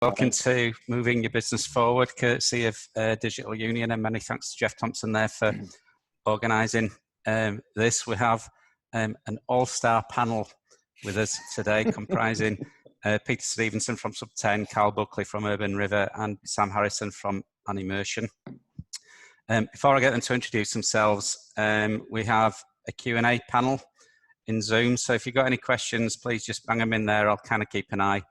Welcome to moving your business forward, courtesy of Digital Union, and many thanks to Jeff Thompson there for organising this. We have an all-star panel with us today, comprising Peter Stevenson from Sub10, Carl Buckley from Urban River, and Sam Harrison from Animation. Before I get them to introduce themselves, we have a Q&A panel in Zoom, so if you've got any questions, please just bang them in there. I'll kind of keep an eye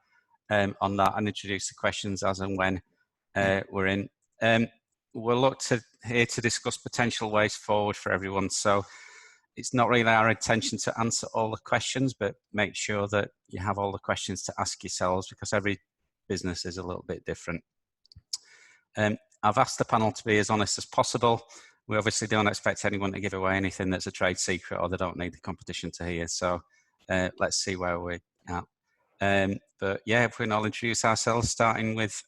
on that and introduce the questions as and when we're in. We'll look here to discuss potential ways forward for everyone. So it's not really our intention to answer all the questions, but make sure that you have all the questions to ask yourselves, because every business is a little bit different. I've asked the panel to be as honest as possible. We obviously don't expect anyone to give away anything that's a trade secret or they don't need the competition to hear. So let's see where we're at. But yeah, if we can all introduce ourselves, starting with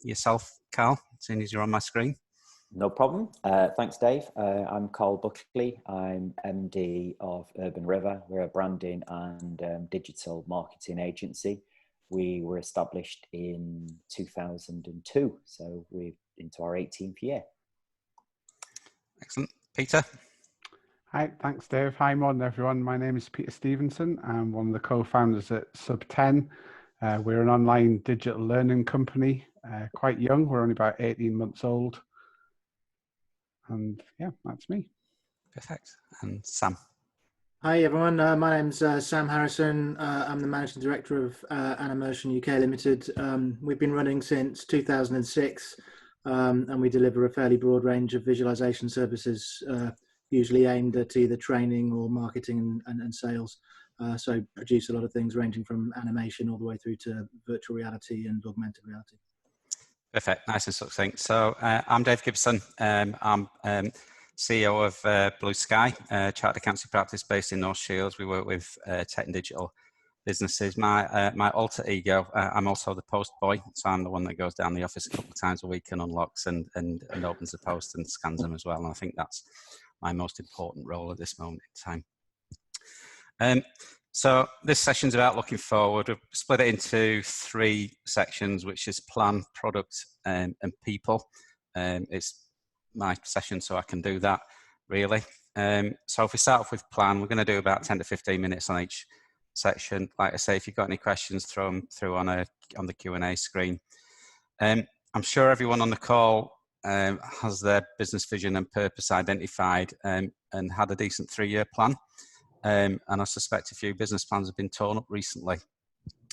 yourself, Carl, seeing as you're on my screen. No problem. Thanks, Dave. I'm Carl Buckley. I'm MD of Urban River. We're a branding and digital marketing agency. We were established in 2002, so we're into our 18th year. Excellent. Peter? Hi, thanks, Dave. Hi, morning, everyone. My name is Peter Stevenson. I'm one of the co-founders at Sub10. We're an online digital learning company, quite young. We're only about 18 months old. And yeah, that's me. Perfect. And Sam? Hi, everyone. My name's Sam Harrison. I'm the Managing Director of Animation UK Limited. We've been running since 2006, and we deliver a fairly broad range of visualization services, usually aimed at either training or marketing and sales. So produce a lot of things ranging from animation all the way through to virtual reality and augmented reality. Perfect, nice and succinct. So I'm Dave Gibson. I'm CEO of Blu Sky Chartered Accountancy practice based in North Shields. We work with tech and digital businesses. My alter ego, I'm also the post boy, so I'm the one that goes down the office a couple of times a week and unlocks and opens the post and scans them as well. And I think that's my most important role at this moment in time. So this session's about looking forward. We've split it into 3 sections, which is plan, product, and people. It's my session, so I can do that, really. So if we start off with plan, we're going to do about 10 to 15 minutes on each section. Like I say, if you've got any questions, throw them through on the Q&A screen. I'm sure everyone on the call has their business vision and purpose identified and had a decent 3-year plan. And I suspect a few business plans have been torn up recently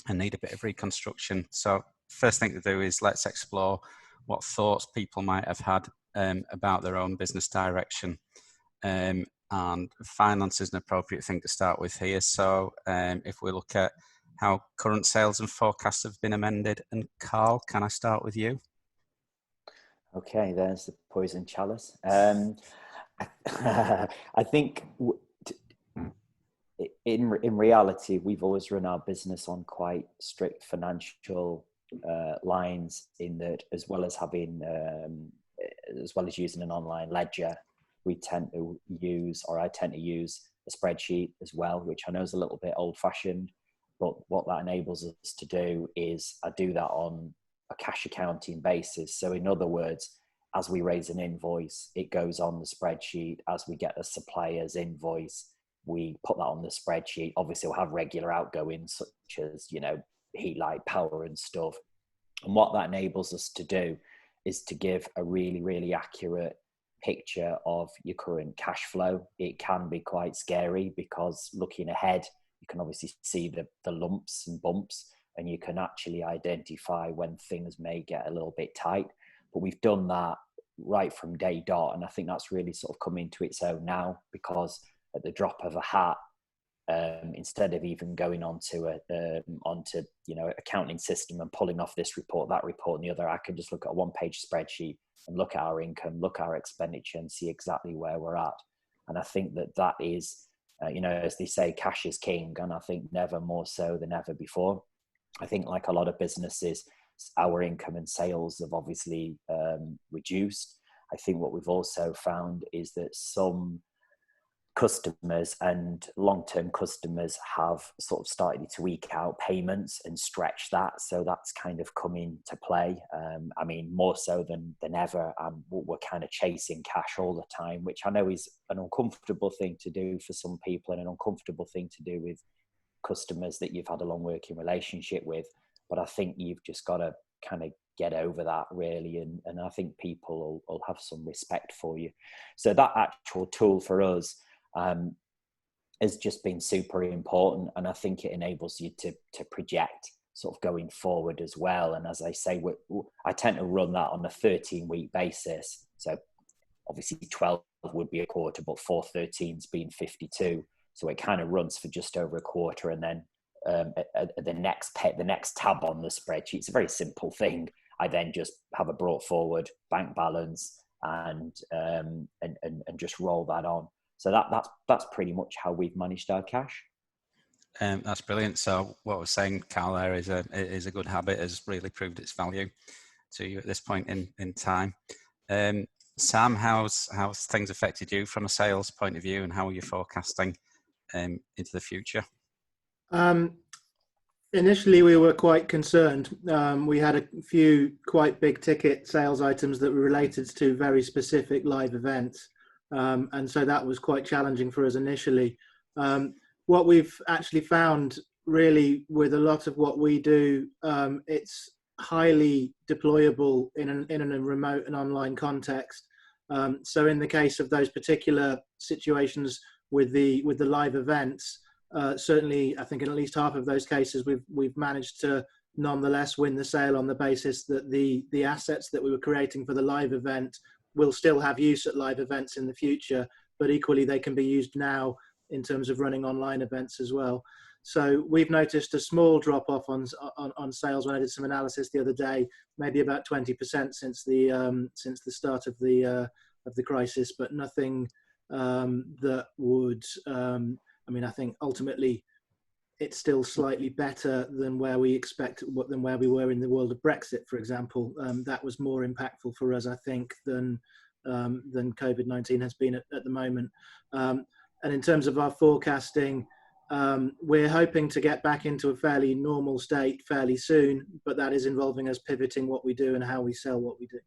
and need a bit of reconstruction. So first thing to do is let's explore what thoughts people might have had about their own business direction. And finance is an appropriate thing to start with here. So if we look at how current sales and forecasts have been amended, and Carl, can I start with you? Okay, there's the poison chalice. I think in reality, we've always run our business on quite strict financial lines, in that as well as using an online ledger, I tend to use a spreadsheet as well, which I know is a little bit old fashioned, but what that enables us to do is I do that on a cash accounting basis. So in other words, as we raise an invoice, it goes on the spreadsheet. As we get a supplier's invoice, we put that on the spreadsheet. Obviously we'll have regular outgoings such as, heat, light, power and stuff. And what that enables us to do is to give a really, really accurate picture of your current cash flow. It can be quite scary because looking ahead, you can obviously see the lumps and bumps, and you can actually identify when things may get a little bit tight. But we've done that right from day dot, and I think that's really sort of come into its own now, because at the drop of a hat, instead of even going onto accounting system and pulling off this report, that report, and the other, I can just look at a 1-page spreadsheet and look at our income, look at our expenditure, and see exactly where we're at. And I think that is, as they say, cash is king, and I think never more so than ever before. I think like a lot of businesses, our income and sales have obviously reduced. I think what we've also found is that some customers, and long-term customers have sort of started to eke out payments and stretch that. So that's kind of come into play. I mean, more so than ever. We're kind of chasing cash all the time, which I know is an uncomfortable thing to do for some people and an uncomfortable thing to do with customers that you've had a long working relationship with. But I think you've just got to kind of get over that, really, and I think people will have some respect for you. So that actual tool for us has just been super important, and I think it enables you to project sort of going forward as well. And as I say, I tend to run that on a 13-week basis. So obviously 12 would be a quarter, but 4 13s being 52. So it kind of runs for just over a quarter, and then the next tab on the spreadsheet, it's a very simple thing. I then just have a brought forward bank balance and just roll that on. So that's pretty much how we've managed our cash. That's brilliant. So what we're saying, Carl, there is a good habit, has really proved its value to you at this point in time. Sam, how's things affected you from a sales point of view, and how are you forecasting into the future? Initially, we were quite concerned. We had a few quite big ticket sales items that were related to very specific live events. And so that was quite challenging for us initially. What we've actually found, really, with a lot of what we do, it's highly deployable in a remote and online context. So in the case of those particular situations with the live events, certainly, I think in at least half of those cases, we've managed to nonetheless win the sale on the basis that the assets that we were creating for the live event will still have use at live events in the future, but equally they can be used now in terms of running online events as well. So we've noticed a small drop off on sales. When I did some analysis the other day, maybe about 20% since the start of the crisis, but nothing that would. I mean, I think ultimately it's still slightly better than where we were in the world of Brexit, for example. That was more impactful for us, I think, than COVID-19 has been at the moment. And in terms of our forecasting, we're hoping to get back into a fairly normal state fairly soon, but that is involving us pivoting what we do and how we sell what we do.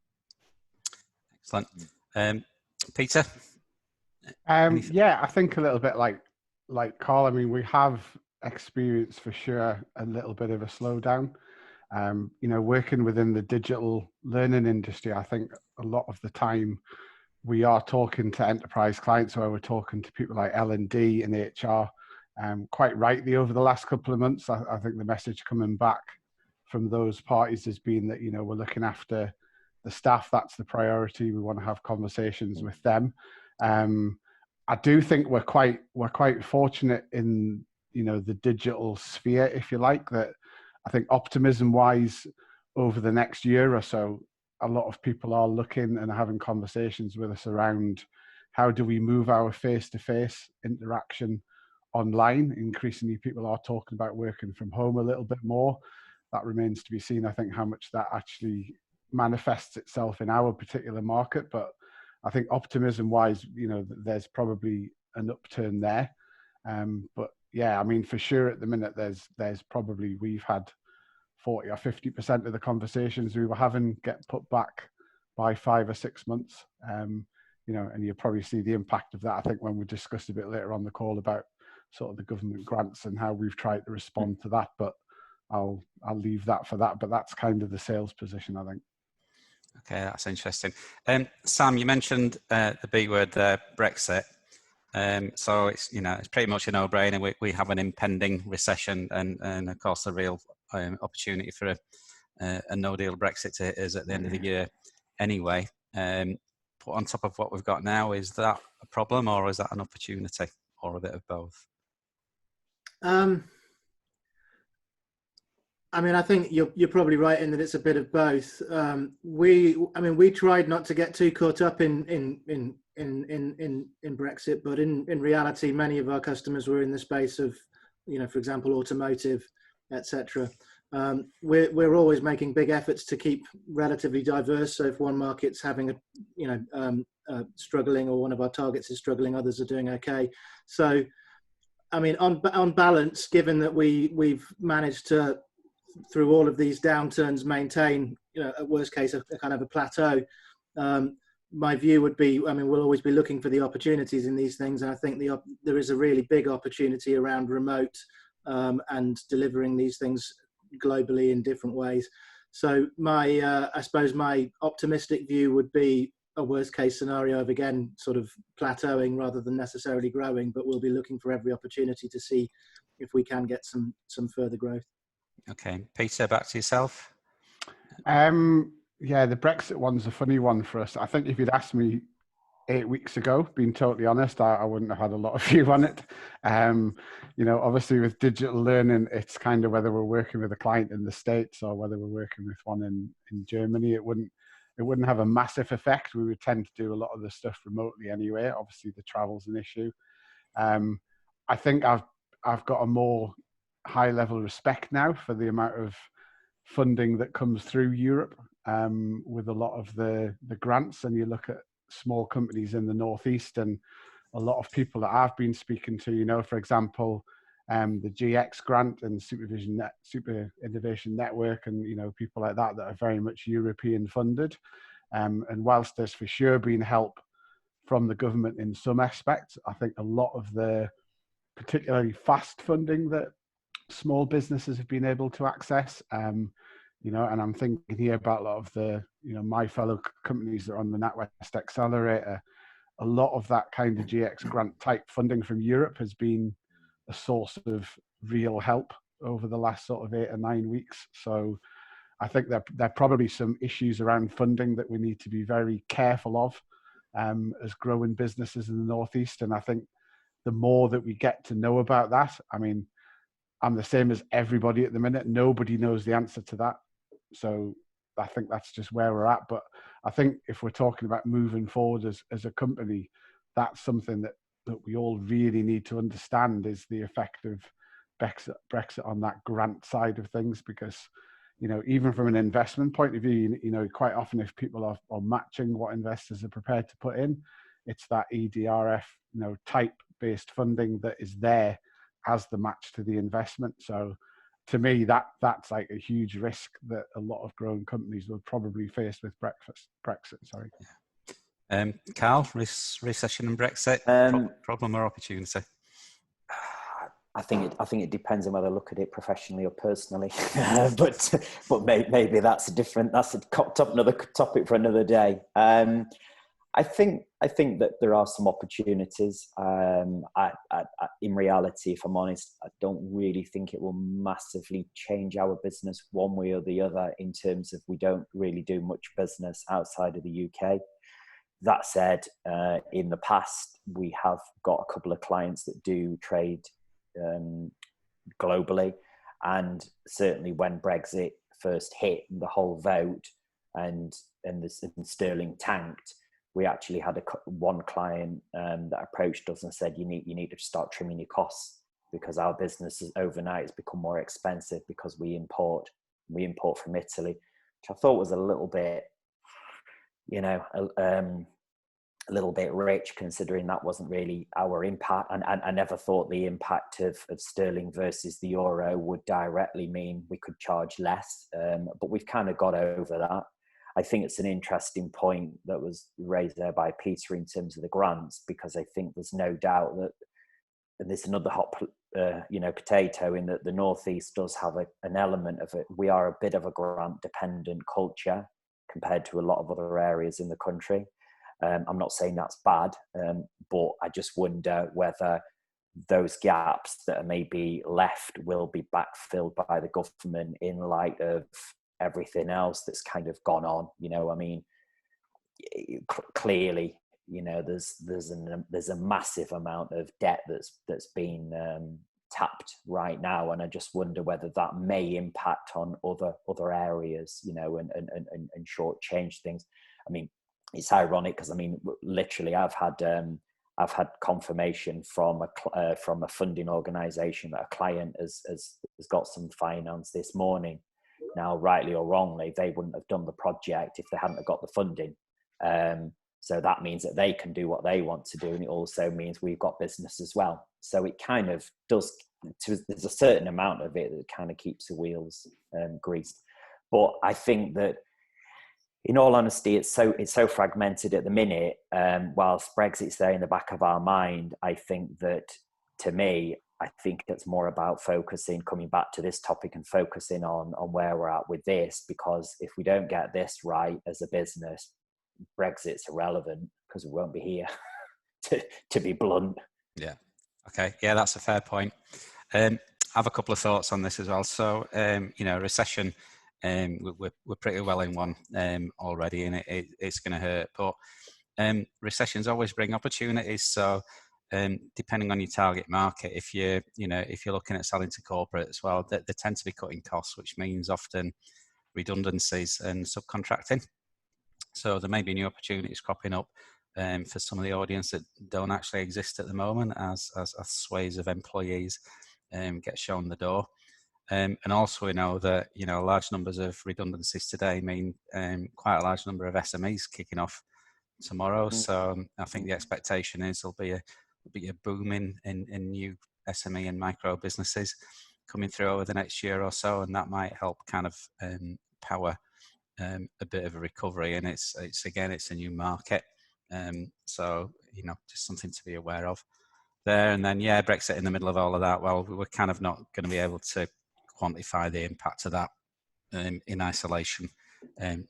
Excellent. Peter? Yeah, I think a little bit like Carl. I mean, we have experienced for sure a little bit of a slowdown. Working within the digital learning industry, I think a lot of the time we are talking to enterprise clients, where we're talking to people like L&D and HR. Quite rightly, over the last couple of months, I think the message coming back from those parties has been that we're looking after the staff. That's the priority. We want to have conversations with them. I do think we're quite fortunate in the digital sphere, if you like, that I think optimism wise over the next year or so, a lot of people are looking and having conversations with us around how do we move our face-to-face interaction online. Increasingly, people are talking about working from home a little bit more. That remains to be seen, I think, how much that actually manifests itself in our particular market. But I think optimism wise, there's probably an upturn there. But yeah, I mean, for sure at the minute, there's probably, we've had 40 or 50% of the conversations we were having get put back by 5 or 6 months. And you'll probably see the impact of that, I think, when we discuss a bit later on the call about sort of the government grants and how we've tried to respond to that. But I'll leave that for that. But that's kind of the sales position, I think. Okay, that's interesting. Sam, you mentioned the B word there, Brexit. So it's it's pretty much a no-brainer. We have an impending recession, and of course the real opportunity for a no-deal Brexit is at the end of the year anyway. But on top of what we've got now, is that a problem, or is that an opportunity, or a bit of both? I mean, I think you're probably right in that it's a bit of both. We tried not to get too caught up in Brexit, but in reality, many of our customers were in the space of, for example, automotive, etc. We're always making big efforts to keep relatively diverse. So if one market's having struggling, or one of our targets is struggling, others are doing okay. So, I mean, on balance, given that we've managed to, through all of these downturns, maintain, at worst case, a kind of a plateau, my view would be, I mean, we'll always be looking for the opportunities in these things. And I think there is a really big opportunity around remote and delivering these things globally in different ways. So I suppose my optimistic view would be a worst case scenario of, again, sort of plateauing rather than necessarily growing, but we'll be looking for every opportunity to see if we can get some further growth. Okay, Peter, back to yourself. Yeah, the Brexit one's a funny one for us. I think if you'd asked me 8 weeks ago, being totally honest, I wouldn't have had a lot of view on it. Obviously with digital learning, it's kind of whether we're working with a client in the States or whether we're working with one in Germany. It wouldn't have a massive effect. We would tend to do a lot of the stuff remotely anyway. Obviously the travel's an issue. I think I've got a more high level respect now for the amount of funding that comes through Europe with a lot of the grants, and you look at small companies in the Northeast, and a lot of people that I've been speaking to, for example, the GX grant and Super Innovation Network, and people like that are very much European funded. And whilst there's for sure been help from the government in some aspects, I think a lot of the particularly fast funding that small businesses have been able to access, and I'm thinking here about a lot of the, my fellow companies that are on the NatWest Accelerator. A lot of that kind of GX grant type funding from Europe has been a source of real help over the last sort of 8 or 9 weeks. So I think there are probably some issues around funding that we need to be very careful of as growing businesses in the Northeast. And I think the more that we get to know about that, I mean, I'm the same as everybody at the minute. Nobody knows the answer to that. So I think that's just where we're at. But I think if we're talking about moving forward as a company, that's something that we all really need to understand, is the effect of Brexit on that grant side of things. Because, even from an investment point of view, quite often if people are matching what investors are prepared to put in, it's that EDRF, type based funding that is there as the match to the investment. So to me, that's like a huge risk that a lot of growing companies will probably face with Brexit. Sorry. Carl, recession and Brexit, problem or opportunity? I think it depends on whether I look at it professionally or personally, but maybe that's another topic for another day. I think that there are some opportunities. In reality, if I'm honest, I don't really think it will massively change our business one way or the other, in terms of we don't really do much business outside of the UK. That said, in the past, we have got a couple of clients that do trade globally. And certainly when Brexit first hit, the whole vote and sterling tanked, we actually had one client that approached us and said, you need to start trimming your costs, because our business overnight has become more expensive because we import from Italy, which I thought was a little bit, a little bit rich, considering that wasn't really our impact. And I never thought the impact of sterling versus the euro would directly mean we could charge less, but we've kind of got over that. I think it's an interesting point that was raised there by Peter in terms of the grants, because I think there's no doubt that, and there's another hot, potato, in that the Northeast does have an element of it. We are a bit of a grant dependent culture compared to a lot of other areas in the country. I'm not saying that's bad, but I just wonder whether those gaps that are maybe left will be backfilled by the government in light of everything else that's kind of gone on. Clearly, there's a massive amount of debt that's been tapped right now, and I just wonder whether that may impact on other areas, and shortchange things. I mean, it's ironic because literally I've had confirmation from a funding organisation that a client has got some finance this morning. Now, rightly or wrongly, they wouldn't have done the project if they hadn't have got the funding. So that means that they can do what they want to do. And it also means we've got business as well. So it kind of does, there's a certain amount of it that kind of keeps the wheels greased. But I think that, in all honesty, it's so fragmented at the minute. Whilst Brexit's there in the back of our mind, I think that, to me, I think it's more about coming back to this topic and focusing on where we're at with this, because if we don't get this right as a business, Brexit's irrelevant because we won't be here, to be blunt. Yeah. Okay. Yeah, that's a fair point. I have a couple of thoughts on this as well. So, recession, we're pretty well in one already, and it's going to hurt. But recessions always bring opportunities. So, depending on your target market, if you're looking at selling to corporate as well, they tend to be cutting costs, which means often redundancies and subcontracting. So there may be new opportunities cropping up for some of the audience that don't actually exist at the moment as sways of employees get shown the door. And also we know that, large numbers of redundancies today mean quite a large number of SMEs kicking off tomorrow. So I think the expectation is there'll be a boom in new SME and micro businesses coming through over the next year or so, and that might help kind of power a bit of a recovery. And it's a new market, so just something to be aware of there. And then Brexit in the middle of all of that. Well, we're kind of not going to be able to quantify the impact of that in isolation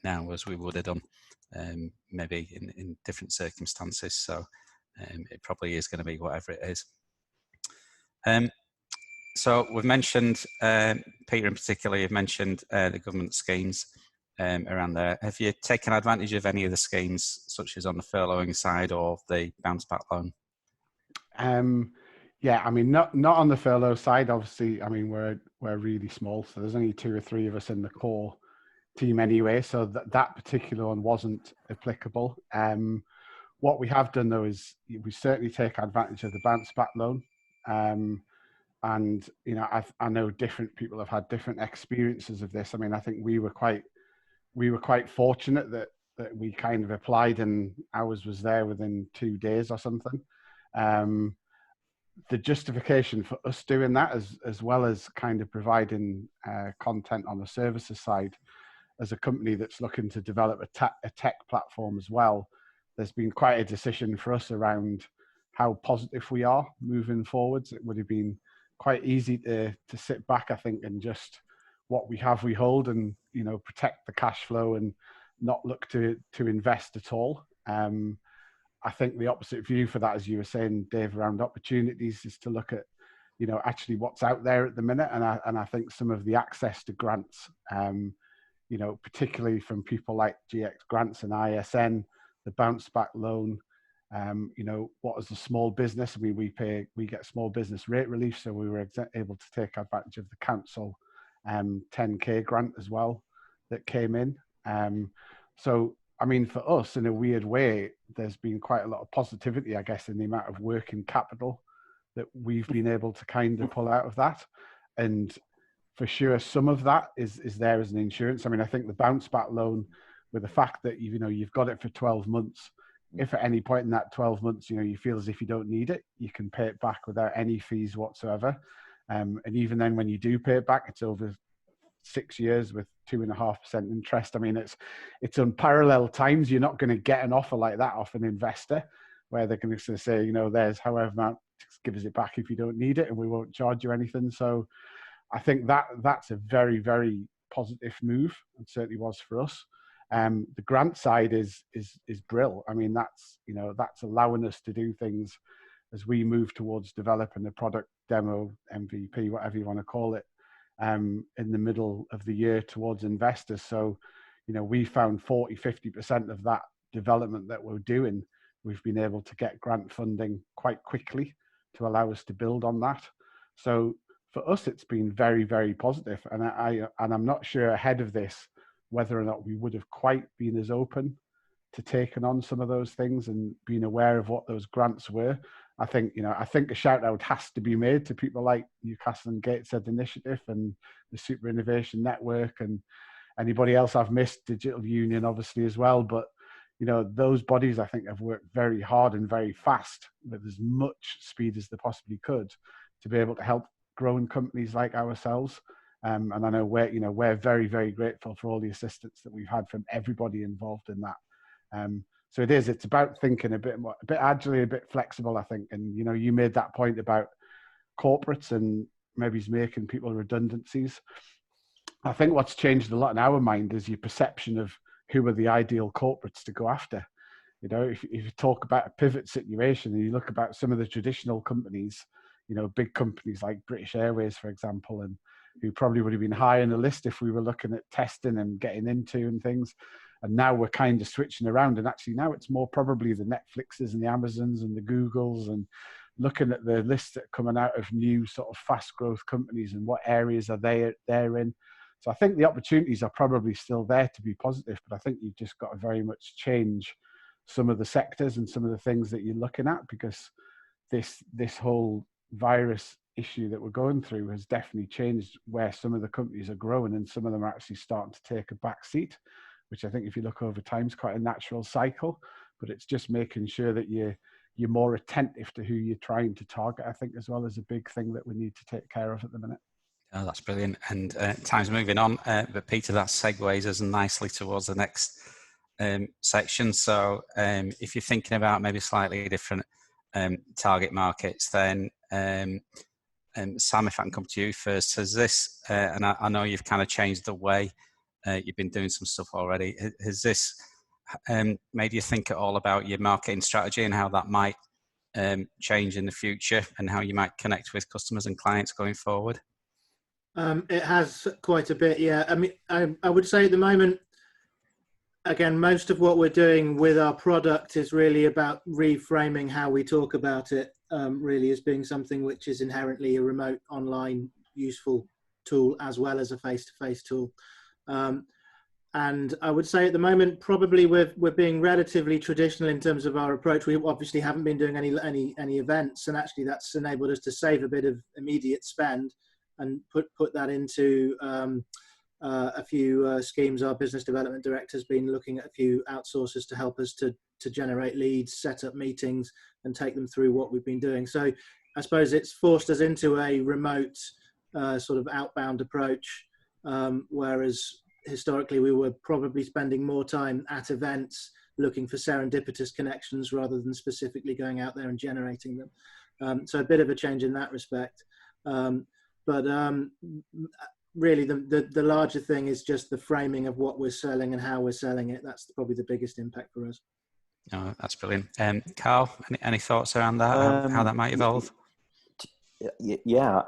now, as we would have done maybe in different circumstances. So it probably is going to be whatever it is. So we've mentioned, Peter in particular, you've mentioned the government schemes around there. Have you taken advantage of any of the schemes, such as on the furloughing side or the bounce back loan? Yeah, I mean, not on the furlough side. Obviously, I mean, we're really small, so there's only 2 or 3 of us in the core team anyway. So that particular one wasn't applicable. What we have done though is we certainly take advantage of the bounce back loan. And I know different people have had different experiences of this. I mean, I think we were quite fortunate that we kind of applied and ours was there within 2 days or something. The justification for us doing that, as well as kind of providing content on the services side, as a company that's looking to develop a tech platform as well, there's been quite a decision for us around how positive we are moving forwards. It would have been quite easy to sit back, I think, and just what we have, we hold, and protect the cash flow and not look to invest at all. I think the opposite view for that, as you were saying, Dave, around opportunities, is to look at actually what's out there at the minute, and I think some of the access to grants, particularly from people like GX Grants and ISN, the bounce back loan. What is a small business? We get small business rate relief, so we were able to take advantage of the council 10K grant as well that came in. So I mean, for us, in a weird way, there's been quite a lot of positivity, I guess, in the amount of working capital that we've been able to kind of pull out of that. And for sure, some of that is there as an insurance. I mean, I think the bounce back loan, with the fact that you've got it for 12 months, if at any point in that 12 months, you feel as if you don't need it, you can pay it back without any fees whatsoever. And even then, when you do pay it back, it's over 6 years with 2.5% interest. I mean, it's unparalleled times. You're not going to get an offer like that off an investor, where they're going to say, there's however amount, give us it back if you don't need it, and we won't charge you anything. So I think that's a very, very positive move, and certainly was for us. The grant side is brill. I mean, that's allowing us to do things as we move towards developing the product, demo, MVP, whatever you want to call it, in the middle of the year towards investors. So, we found 40-50% of that development that we're doing, we've been able to get grant funding quite quickly to allow us to build on that. So for us, it's been very, very positive. And I'm not sure ahead of this whether or not we would have quite been as open to taking on some of those things and being aware of what those grants were. I think a shout out has to be made to people like Newcastle and Gateshead Initiative and the Super Innovation Network, and anybody else I've missed, Digital Union obviously as well. But you know, those bodies, I think, have worked very hard and very fast with as much speed as they possibly could to be able to help growing companies like ourselves. And I know we're very, very grateful for all the assistance that we've had from everybody involved in that. So it's about thinking a bit agile, a bit flexible, I think. And, you know, you made that point about corporates and maybe making people redundancies. I think what's changed a lot in our mind is your perception of who are the ideal corporates to go after. You know, if you talk about a pivot situation and you look about some of the traditional companies, you know, big companies like British Airways, for example, and who probably would have been high on the list if we were looking at testing and getting into and things. And now we're kind of switching around, and actually now it's more probably the Netflixes and the Amazons and the Googles, and looking at the lists that are coming out of new sort of fast growth companies and what areas are they're in. So I think the opportunities are probably still there to be positive, but I think you've just got to very much change some of the sectors and some of the things that you're looking at, because this whole virus issue that we're going through has definitely changed where some of the companies are growing, and some of them are actually starting to take a back seat, which I think if you look over time is quite a natural cycle. But it's just making sure that you're more attentive to who you're trying to target, I think, as well, as a big thing that we need to take care of at the minute. Oh, that's brilliant. And time's moving on, but Peter, that segues us nicely towards the next section. So if you're thinking about maybe slightly different target markets, then Sam, if I can come to you first, has this, and I know you've kind of changed the way you've been doing some stuff already, has this made you think at all about your marketing strategy and how that might change in the future, and how you might connect with customers and clients going forward? It has quite a bit, yeah. I mean, I would say at the moment, again, most of what we're doing with our product is really about reframing how we talk about it, really as being something which is inherently a remote, online, useful tool, as well as a face-to-face tool. And I would say at the moment, probably we're being relatively traditional in terms of our approach. We obviously haven't been doing any events, and actually that's enabled us to save a bit of immediate spend and put that into a few schemes. Our business development director has been looking at a few outsourcers to help us to generate leads, set up meetings, and take them through what we've been doing. So I suppose it's forced us into a remote sort of outbound approach, whereas historically we were probably spending more time at events looking for serendipitous connections rather than specifically going out there and generating them. So a bit of a change in that respect. But really, the larger thing is just the framing of what we're selling and how we're selling it. That's probably the biggest impact for us. Oh, that's brilliant. Carl, any thoughts around that? How that might evolve? Yeah,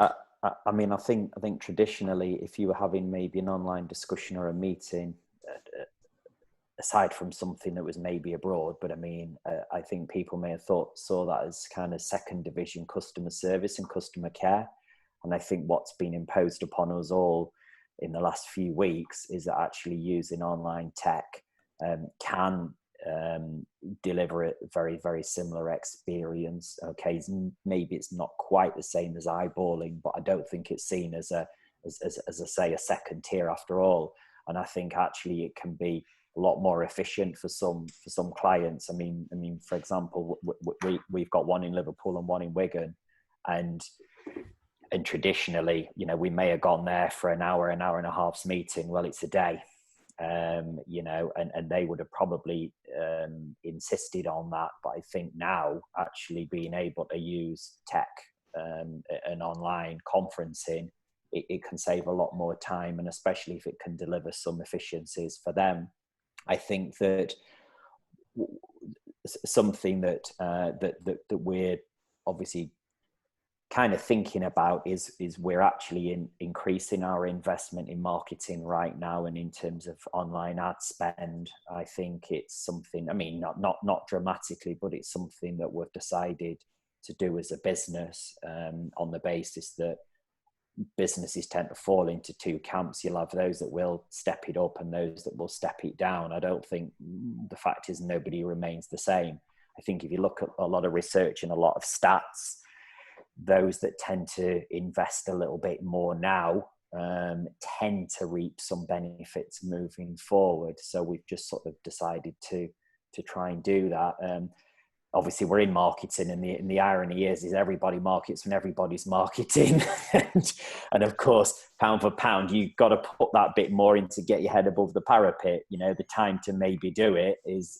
I mean, I think traditionally, if you were having maybe an online discussion or a meeting, aside from something that was maybe abroad, but I mean, I think people may have saw that as kind of second division customer service and customer care. And I think what's been imposed upon us all in the last few weeks is that actually using online tech can deliver a very, very similar experience. Okay, maybe it's not quite the same as eyeballing, but I don't think it's seen as I say, a second tier after all. And I think actually it can be a lot more efficient for some clients. I mean, for example, we've got one in Liverpool and one in Wigan, and traditionally, you know, we may have gone there for an hour and a half's meeting. Well, it's a day, you know, and they would have probably insisted on that. But I think now actually being able to use tech and online conferencing, it can save a lot more time, and especially if it can deliver some efficiencies for them. I think that something that we're obviously kind of thinking about is we're actually increasing our investment in marketing right now, and in terms of online ad spend, I think it's something, I mean, not dramatically, but it's something that we've decided to do as a business, on the basis that businesses tend to fall into two camps. You'll have those that will step it up and those that will step it down. I don't think, the fact is nobody remains the same. I think if you look at a lot of research and a lot of stats, those that tend to invest a little bit more now tend to reap some benefits moving forward. So we've just sort of decided to try and do that. Obviously we're in marketing, and the irony is everybody markets when everybody's marketing. and of course, pound for pound, you've got to put that bit more in to get your head above the parapet. You know, the time to maybe do it is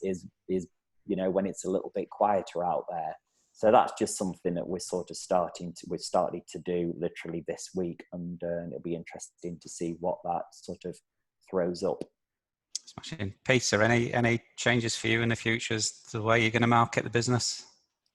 when it's a little bit quieter out there. So that's just something that we're starting to do literally this week, and it'll be interesting to see what that sort of throws up. Smashing. Peter, any changes for you in the future as to the way you're going to market the business?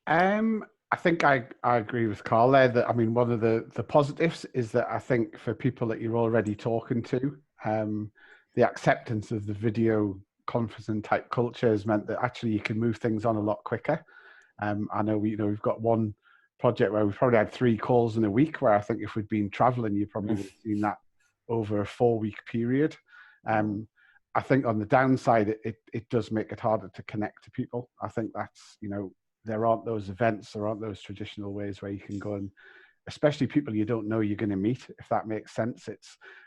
I think I agree with Carl there. That, I mean, one of the positives is that I think for people that you're already talking to, the acceptance of the video conferencing type culture has meant that actually you can move things on a lot quicker. I know we've got one project where we've probably had 3 calls in a week, where I think if we'd been traveling, you probably would have seen that over a 4-week period. I think on the downside, it does make it harder to connect to people. I think that's, there aren't those events, there aren't those traditional ways where you can go and, especially people you don't know you're going to meet, if that makes sense.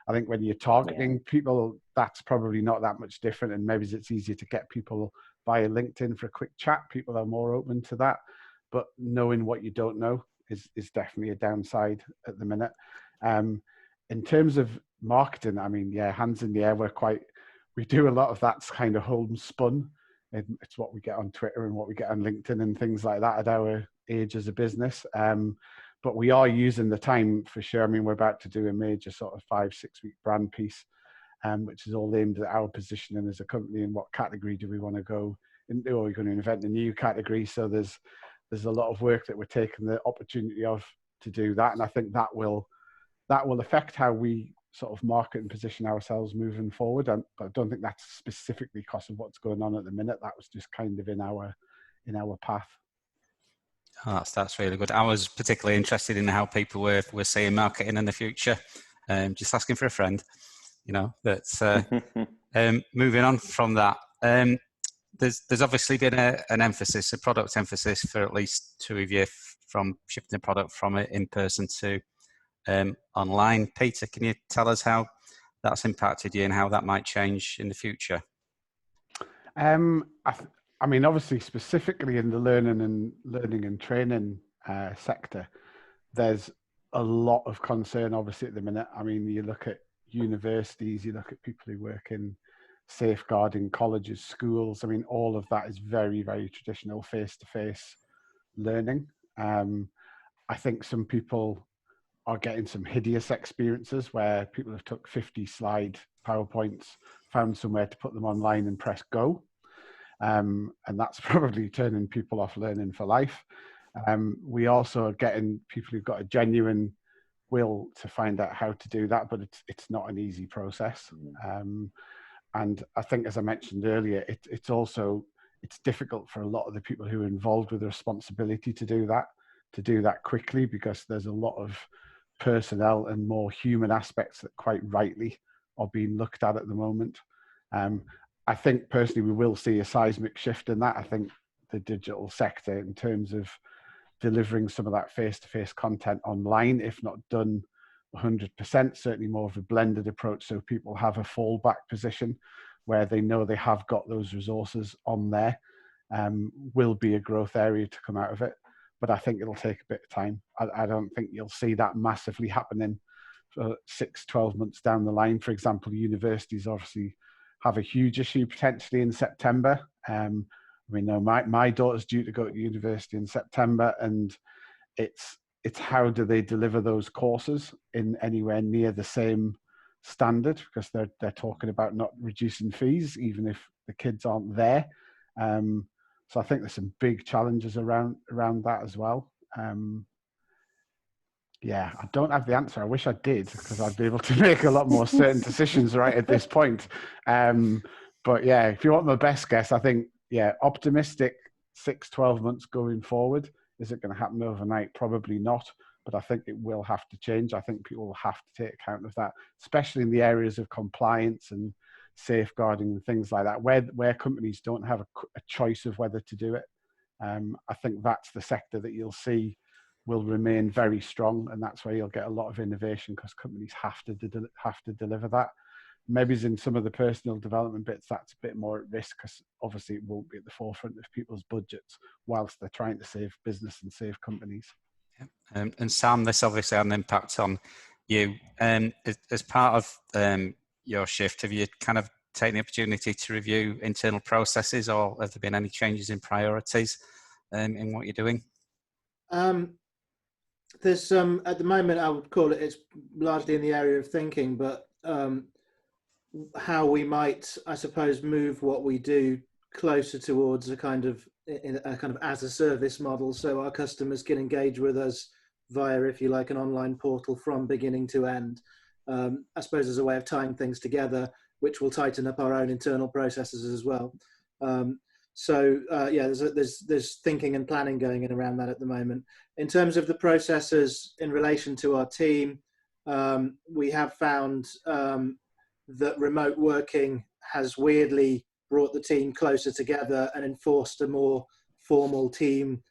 I think when you're targeting people, that's probably not that much different, and maybe it's easier to get people via LinkedIn for a quick chat. People are more open to that, but knowing what you don't know is definitely a downside at the minute. In terms of marketing, I mean, hands in the air, we do a lot of that's kind of homespun. It's what we get on Twitter and what we get on LinkedIn and things like that at our age as a business. But we are using the time for sure. I mean, we're about to do a major sort of 5-6 week brand piece, which is all aimed at our positioning as a company and what category do we want to go into. Or we're going to invent a new category. So there's a lot of work that we're taking the opportunity of to do that. And I think that will affect how we sort of market and position ourselves moving forward. But I don't think that's specifically because of what's going on at the minute. That was just kind of in our path. Oh, that's really good. I was particularly interested in how people were seeing marketing in the future. Just asking for a friend, that's moving on from that. There's obviously been a product emphasis for at least 2 of you from shifting the product from in person to online. Peter, can you tell us how that's impacted you and how that might change in the future? I mean, obviously, specifically in the learning and training sector, there's a lot of concern, obviously, at the minute. I mean, you look at universities, you look at people who work in safeguarding colleges, schools. I mean, all of that is very, very traditional face-to-face learning. I think some people are getting some hideous experiences where people have took 50 slide PowerPoints, found somewhere to put them online and press go. And that's probably turning people off learning for life. We also are getting people who've got a genuine will to find out how to do that, but it's not an easy process. And I think, as I mentioned earlier, it's difficult for a lot of the people who are involved with the responsibility to do that quickly, because there's a lot of personnel and more human aspects that quite rightly are being looked at the moment. I think personally we will see a seismic shift in that. I think the digital sector, in terms of delivering some of that face-to-face content online, if not done 100%, certainly more of a blended approach, so people have a fallback position where they know they have got those resources on there, will be a growth area to come out of it. But I think it'll take a bit of time. I don't think you'll see that massively happening for 6-12 months down the line. For example, universities obviously have a huge issue potentially in September. We know my daughter's due to go to university in September, and it's how do they deliver those courses in anywhere near the same standard, because they're talking about not reducing fees even if the kids aren't there. So I think there's some big challenges around that as well. I don't have the answer. I wish I did, because I'd be able to make a lot more certain decisions right at this point. But yeah, if you want my best guess, I think, optimistic 6-12 months going forward. Is it going to happen overnight? Probably not, but I think it will have to change. I think people will have to take account of that, especially in the areas of compliance and safeguarding and things like that, where companies don't have a choice of whether to do it. I think that's the sector that you'll see will remain very strong, and that's where you'll get a lot of innovation, because companies have to deliver that. maybe in some of the personal development bits, that's a bit more at risk because obviously it won't be at the forefront of people's budgets whilst they're trying to save business and save companies. Yeah. And Sam, this obviously had an impact on you. As part of your shift, have you kind of taken the opportunity to review internal processes, or have there been any changes in priorities in what you're doing? There's at the moment, I would call it's largely in the area of thinking, but how we might, I suppose, move what we do closer towards a kind of as a service model, so our customers can engage with us via, if you like, an online portal from beginning to end. I suppose as a way of tying things together, which will tighten up our own internal processes as well. Yeah, there's thinking and planning going in around that at the moment. In terms of the processes in relation to our team, we have found that remote working has weirdly brought the team closer together and enforced a more formal team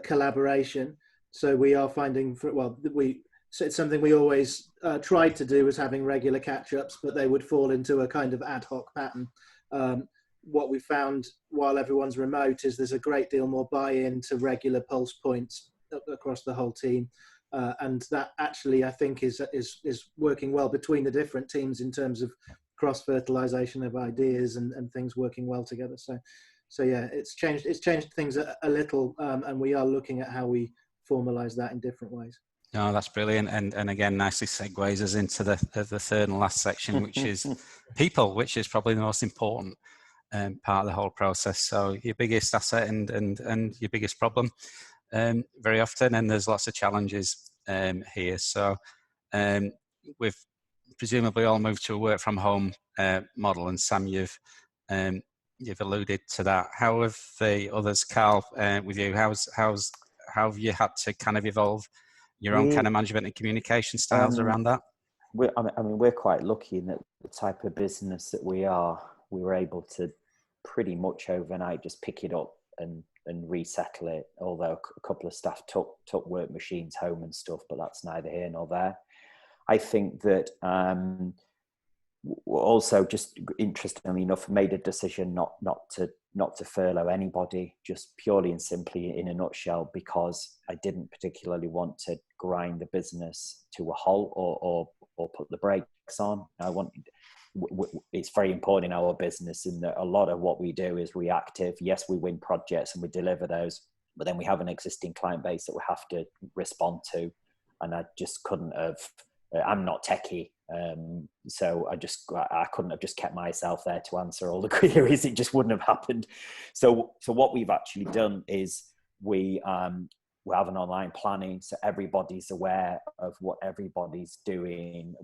collaboration. So we are finding, so it's something we always tried to do, was having regular catch-ups, but they would fall into a kind of ad hoc pattern. What we found while everyone's remote is there's a great deal more buy-in to regular pulse points across the whole team. And that actually, I think, is working well between the different teams in terms of cross-fertilization of ideas and things working well together. So yeah, it's changed things a little, and we are looking at how we formalize that in different ways. No, that's brilliant, and again, nicely segues us into the third and last section, which is people, which is probably the most important part of the whole process. So your biggest asset and your biggest problem very often, and there's lots of challenges here. So we've presumably all moved to a work from home model, and Sam, you've alluded to that. How have the others, Carl, with you? How have you had to kind of evolve your own kind of management and communication styles around that? We're quite lucky in that the type of business that we are, we were able to pretty much overnight just pick it up and resettle it. Although a couple of staff took work machines home and stuff, but that's neither here nor there. I think that also, just interestingly enough, made a decision not to furlough anybody, just purely and simply in a nutshell, because I didn't particularly want to grind the business to a halt or put the brakes on. It's very important in our business in that a lot of what we do is reactive. Yes, we win projects and we deliver those, but then we have an existing client base that we have to respond to, and I just couldn't have. I'm not techie, so I couldn't have just kept myself there to answer all the queries. It just wouldn't have happened. So what we've actually done is we have an online planning, so everybody's aware of what everybody's doing.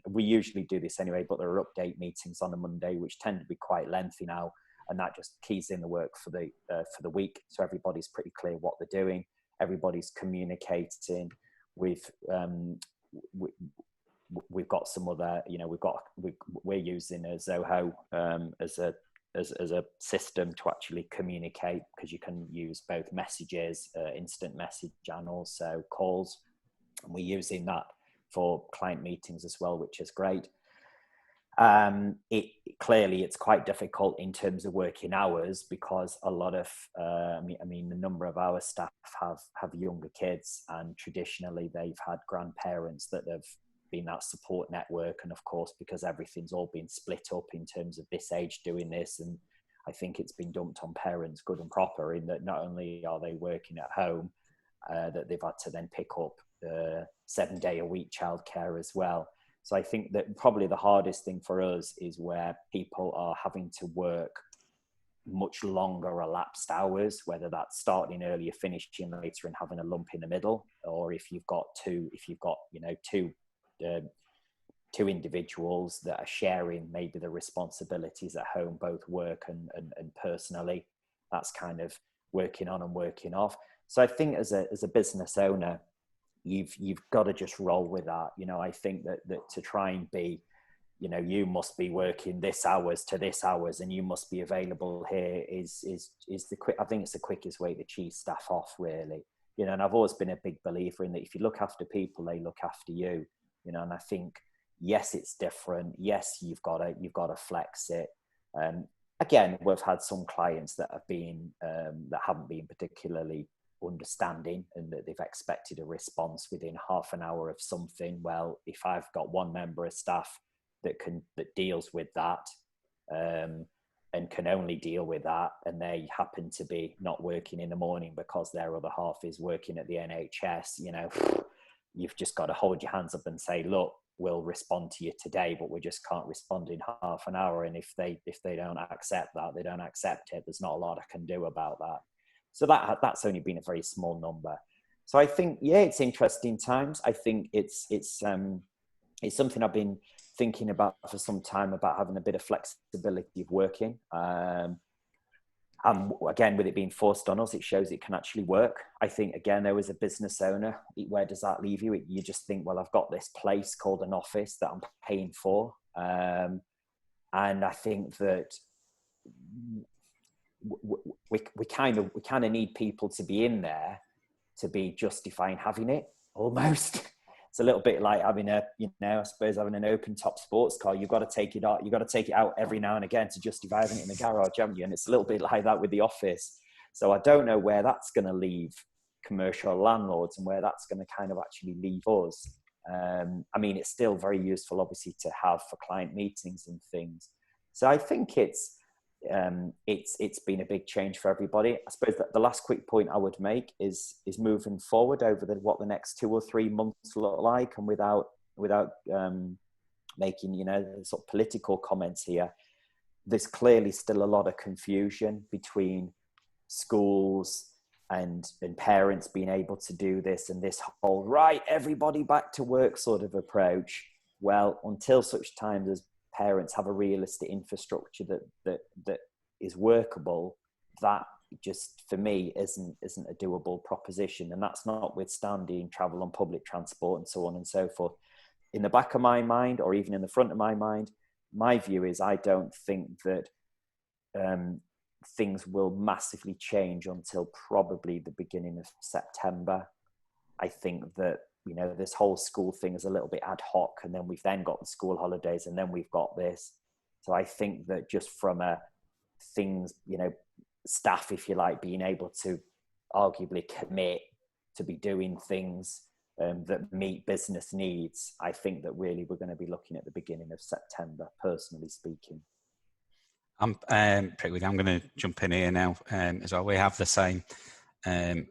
We usually do this anyway, but there are update meetings on a Monday, which tend to be quite lengthy now, and that just keys in the work for the week. So everybody's pretty clear what they're doing. Everybody's communicating. We've got some other, we're using a Zoho as a system to actually communicate, because you can use both messages, instant message, and also calls. And we're using that for client meetings as well, which is great. It's quite difficult in terms of working hours, because a lot of a number of our staff have younger kids, and traditionally they've had grandparents that have been that support network. And of course, because everything's all been split up in terms of this age doing this, and I think it's been dumped on parents good and proper, in that not only are they working at home, that they've had to then pick up 7-day-a-week childcare as well. So I think that probably the hardest thing for us is where people are having to work much longer elapsed hours, whether that's starting earlier, finishing later, and having a lump in the middle, or if you've got two individuals that are sharing maybe the responsibilities at home, both work and personally. That's kind of working on and working off. So I think as a business owner, you've got to just roll with that. I think that to try and be, you must be working this hours to this hours and you must be available here is I think it's the quickest way to cheese staff off, really. And I've always been a big believer in that if you look after people, they look after you. And I think, Yes, it's different. Yes, you've got to flex it. Again, we've had some clients that have been that haven't been particularly understanding, and that they've expected a response within half an hour of something. Well, if I've got one member of staff that deals with that, and can only deal with that, and they happen to be not working in the morning because their other half is working at the NHS, you know, you've just got to hold your hands up and say, look, we'll respond to you today, but we just can't respond in half an hour. And if they don't accept that, they don't accept it. There's not a lot I can do about that. So that's only been a very small number. So I think, yeah, it's interesting times. I think it's something I've been thinking about for some time, about having a bit of flexibility of working. And again, with it being forced on us, it shows it can actually work. I think, again, there was a business owner, where does that leave you? You just think, well, I've got this place called an office that I'm paying for. And I think that we kind of need people to be in there to be justifying having it, almost. It's a little bit like having I suppose having an open top sports car. You've got to take it out. You've got to take it out every now and again to justify having it in the garage, haven't you? And it's a little bit like that with the office. So I don't know where that's going to leave commercial landlords and where that's going to kind of actually leave us. I mean, it's still very useful, obviously, to have for client meetings and things. So I think it's been a big change for everybody. I suppose that the last quick point I would make is moving forward over what the next 2 or 3 months look like, and without making sort of political comments here, there's clearly still a lot of confusion between schools and parents being able to do this, and this whole right, everybody back to work sort of approach. Well, until such time as parents have a realistic infrastructure that is workable, that just for me isn't a doable proposition. And that's notwithstanding travel on public transport and so on and so forth. In the back of my mind, or even in the front of my mind, my view is I don't think that things will massively change until probably the beginning of September. I think that this whole school thing is a little bit ad hoc, and then we've then got the school holidays, and then we've got this. So I think that just from staff, if you like, being able to arguably commit to be doing things that meet business needs, I think that really we're going to be looking at the beginning of September, personally speaking. I'm pretty with you. I'm going to jump in here now as well. We have the same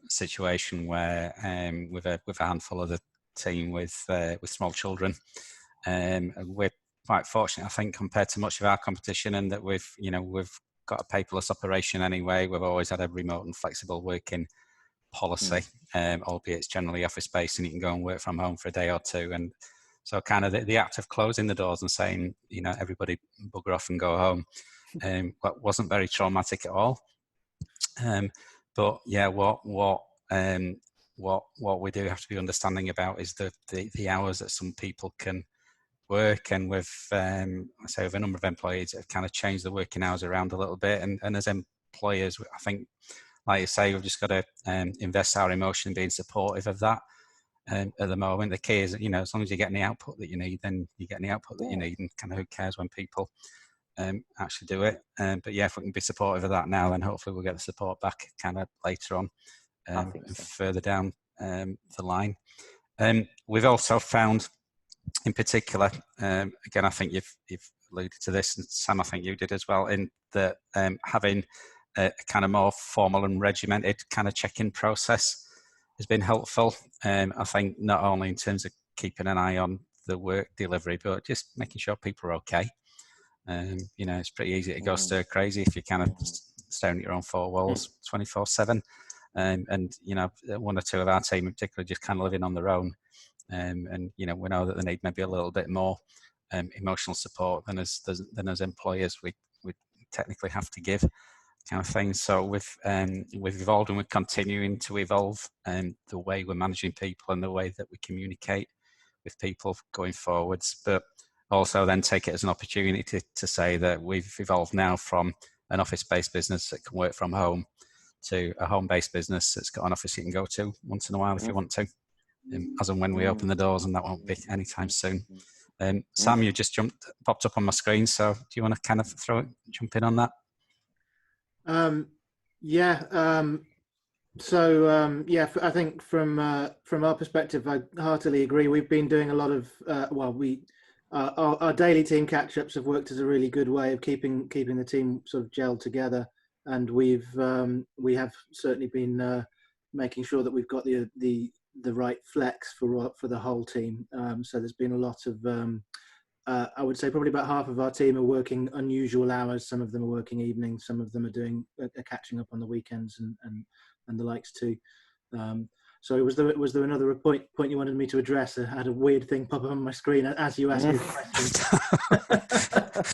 situation where with a handful of the team with small children, we're quite fortunate, I think, compared to much of our competition, and that we've got a paperless operation anyway. We've always had a remote and flexible working policy, albeit it's generally office based, and you can go and work from home for a day or two. And so kind of the act of closing the doors and saying, everybody bugger off and go home, wasn't very traumatic at all. But yeah, what we do have to be understanding about is the hours that some people can work, and with I say with a number of employees that have kind of changed the working hours around a little bit, and as employers, I think, like you say, we've just got to invest our emotion in being supportive of that. At the moment, the key is, as long as you're getting the output that you need, then you're getting the output that you need, and kind of who cares when people actually do it. But yeah, if we can be supportive of that now, then hopefully we'll get the support back kind of later on, and further down the line. We've also found, in particular, again, I think you've alluded to this, and Sam, I think you did as well, in that having a kind of more formal and regimented kind of check-in process has been helpful. I think not only in terms of keeping an eye on the work delivery, but just making sure people are okay. It's pretty easy to go stir crazy if you kind of staring at your own four walls 24/7. And one or two of our team in particular just kind of living on their own. And we know that they need maybe a little bit more emotional support than as employers we technically have to give, kind of thing. So we've evolved, and we're continuing to evolve the way we're managing people and the way that we communicate with people going forwards. But also then take it as an opportunity to say that we've evolved now from an office-based business that can work from home to a home-based business that's got an office you can go to once in a while if you want to, as and when we open the doors, and that won't be anytime soon. Sam, you just popped up on my screen, so do you want to kind of jump in on that? I think from our perspective, I heartily agree. We've been doing a lot of our daily team catch-ups have worked as a really good way of keeping the team sort of gelled together, and we have certainly been making sure that we've got the right flex for the whole team. So there's been a lot of I would say probably about half of our team are working unusual hours. Some of them are working evenings. Some of them are catching up on the weekends and the likes too. So was there another point you wanted me to address? I had a weird thing pop up on my screen as you asked me the question.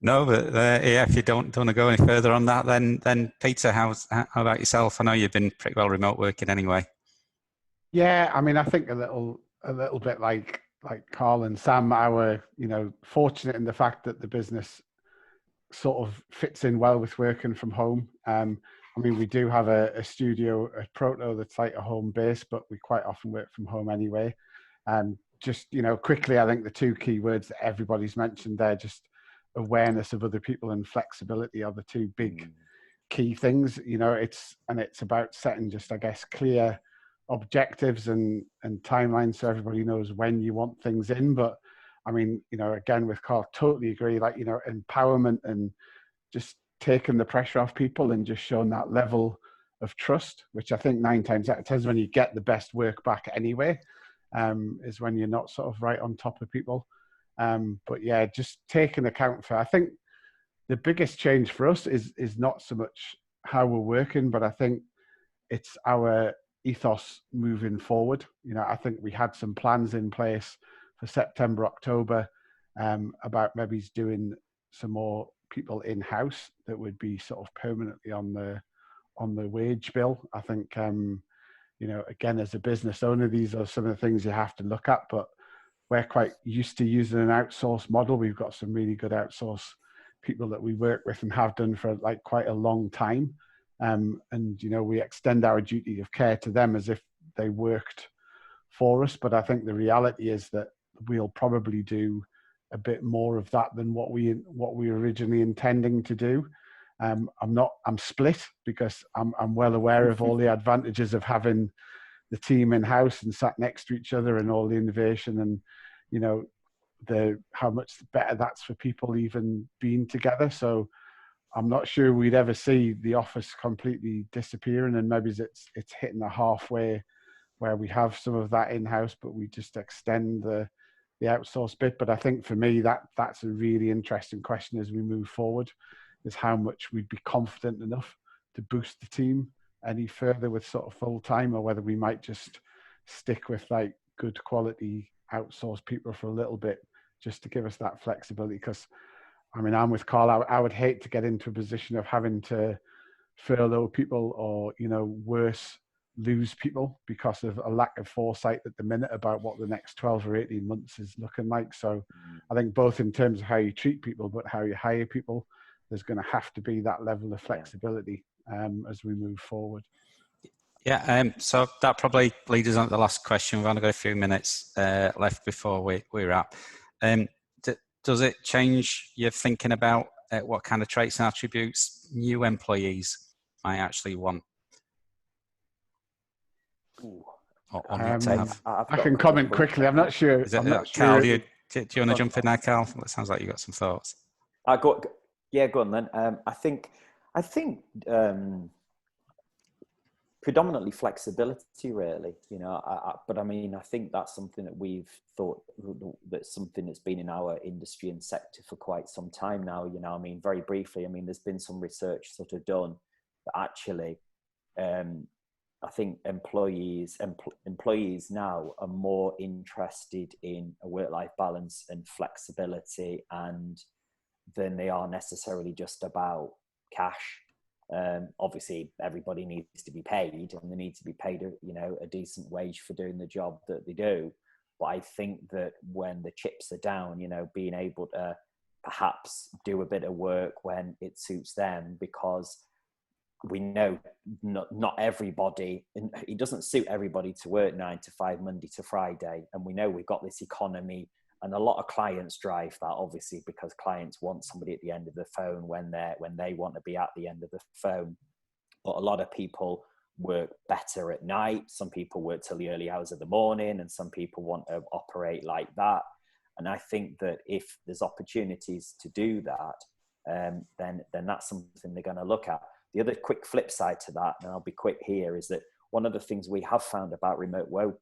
No, but if you don't want to go any further on that, then Peter, how about yourself? I know you've been pretty well remote working anyway. Yeah, I mean, I think a little bit like Carl and Sam, I were, fortunate in the fact that the business sort of fits in well with working from home. I mean, we do have a studio at Proto that's like a home base, but we quite often work from home anyway. Just, quickly, I think the two key words that everybody's mentioned there, just awareness of other people and flexibility are the two big key things. It's about setting just, I guess, clear objectives and timelines so everybody knows when you want things in. But I mean, again, with Carl, totally agree, empowerment and just taking the pressure off people and just showing that level of trust, which I think 9 times out of 10 is when you get the best work back anyway, is when you're not sort of right on top of people. But yeah, just taking account for, I think the biggest change for us is not so much how we're working, but I think it's our ethos moving forward. I think we had some plans in place for September, October, about maybe doing some more people in-house that would be sort of permanently on the wage bill. I think, again, as a business owner, these are some of the things you have to look at, but we're quite used to using an outsourced model. We've got some really good outsource people that we work with and have done for like quite a long time. And, we extend our duty of care to them as if they worked for us. But I think the reality is that we'll probably do a bit more of that than what we were originally intending to do. I'm split because I'm well aware of all the advantages of having the team in-house and sat next to each other and all the innovation and, how much better that's for people even being together. So I'm not sure we'd ever see the office completely disappearing, and maybe it's hitting a halfway where we have some of that in-house, but we just extend the outsource bit. But I think for me, that's a really interesting question as we move forward, is how much we'd be confident enough to boost the team any further with sort of full-time, or whether we might just stick with like good quality outsourced people for a little bit just to give us that flexibility. Because I mean, I'm with Carl, I would hate to get into a position of having to furlough people or, worse, lose people because of a lack of foresight at the minute about what the next 12 or 18 months is looking like. So I think both in terms of how you treat people, but how you hire people, there's going to have to be that level of flexibility as we move forward. Yeah, so that probably leads us on to the last question. We've only got a few minutes left before we wrap. Does it change your thinking about what kind of traits and attributes new employees might actually want? Or need to have? I can comment quickly. I'm not sure. Carl, do you want to jump in there, Carl? It sounds like you got some thoughts. Go on then. I think predominantly flexibility, really. But I mean, I think that's something that we've thought that's something that's been in our industry and sector for quite some time now. I mean, very briefly, I mean, there's been some research sort of done that actually, I think employees now are more interested in a work-life balance and flexibility than they are necessarily just about cash. Obviously everybody needs to be paid, and they need to be paid a decent wage for doing the job that they do. But I think that when the chips are down, being able to perhaps do a bit of work when it suits them, because we know not everybody, it doesn't suit everybody to work 9 to 5, Monday to Friday. And we know we've got this economy, and a lot of clients drive that, obviously, because clients want somebody at the end of the phone when they want to be at the end of the phone. But a lot of people work better at night. Some people work till the early hours of the morning, and some people want to operate like that. And I think that if there's opportunities to do that, then that's something they're going to look at. The other quick flip side to that, and I'll be quick here, is that one of the things we have found about remote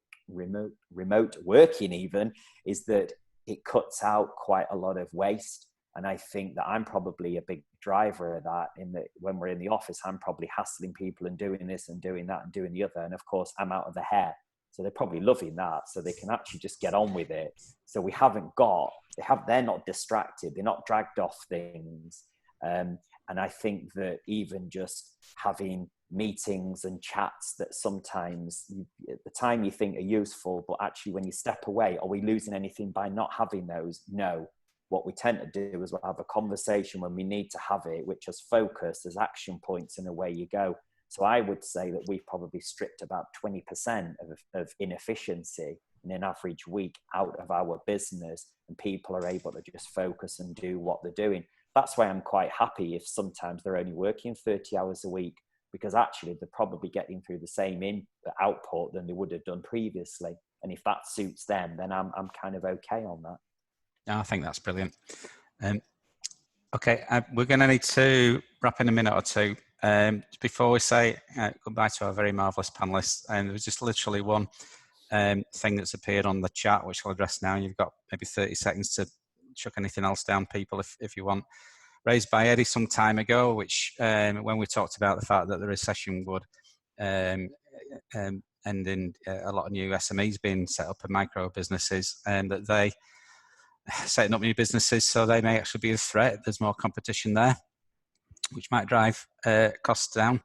working even is that it cuts out quite a lot of waste. And I think that I'm probably a big driver of that, in that when we're in the office, I'm probably hassling people and doing this and doing that and doing the other. And of course, I'm out of the hair. So they're probably loving that. So they can actually just get on with it. So we they're not distracted. They're not dragged off things. And I think that even just having meetings and chats that sometimes at the time you think are useful, but actually when you step away, are we losing anything by not having those? No. What we tend to do is we'll have a conversation when we need to have it, which is focused, as action points, and away you go. So I would say that we've probably stripped about 20% of inefficiency in an average week out of our business, and people are able to just focus and do what they're doing. That's why I'm quite happy if sometimes they're only working 30 hours a week, because actually they're probably getting through the same output than they would have done previously. And if that suits them, then I'm kind of okay on that. Yeah, I think that's brilliant. Okay, we're going to need to wrap in a minute or two. Before we say goodbye to our very marvellous panellists, and there was just literally one thing that's appeared on the chat, which I'll address now. You've got maybe 30 seconds to chuck anything else down, people, if you want. Raised by Eddie some time ago, which when we talked about the fact that the recession would end in a lot of new SMEs being set up and micro businesses, and that they setting up new businesses, so they may actually be a threat. There's more competition there, which might drive costs down.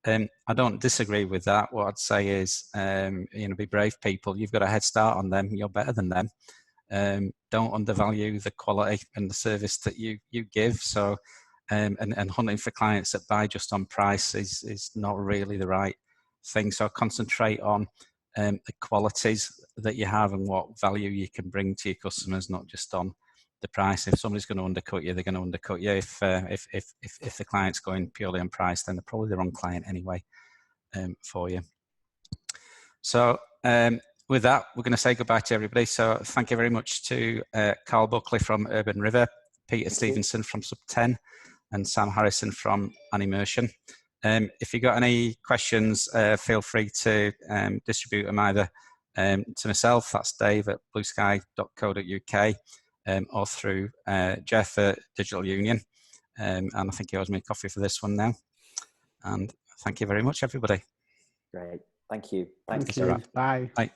I don't disagree with that. What I'd say is, be brave, people. You've got a head start on them. You're better than them. Don't undervalue the quality and the service that you give. So, and hunting for clients that buy just on price is not really the right thing. So concentrate on the qualities that you have and what value you can bring to your customers, not just on the price. If somebody's going to undercut you, they're going to undercut you. If the client's going purely on price, then they're probably the wrong client anyway for you. So with that, we're going to say goodbye to everybody. So thank you very much to Carl Buckley from Urban River, Peter Stevenson from Sub 10, and Sam Harrison from Animation. If you've got any questions, feel free to distribute them either to myself, that's Dave at bluesky.co.uk, or through Jeff at Digital Union. And I think he owes me a coffee for this one now. And thank you very much, everybody. Great. Thank you. Thank you. Bye. Bye.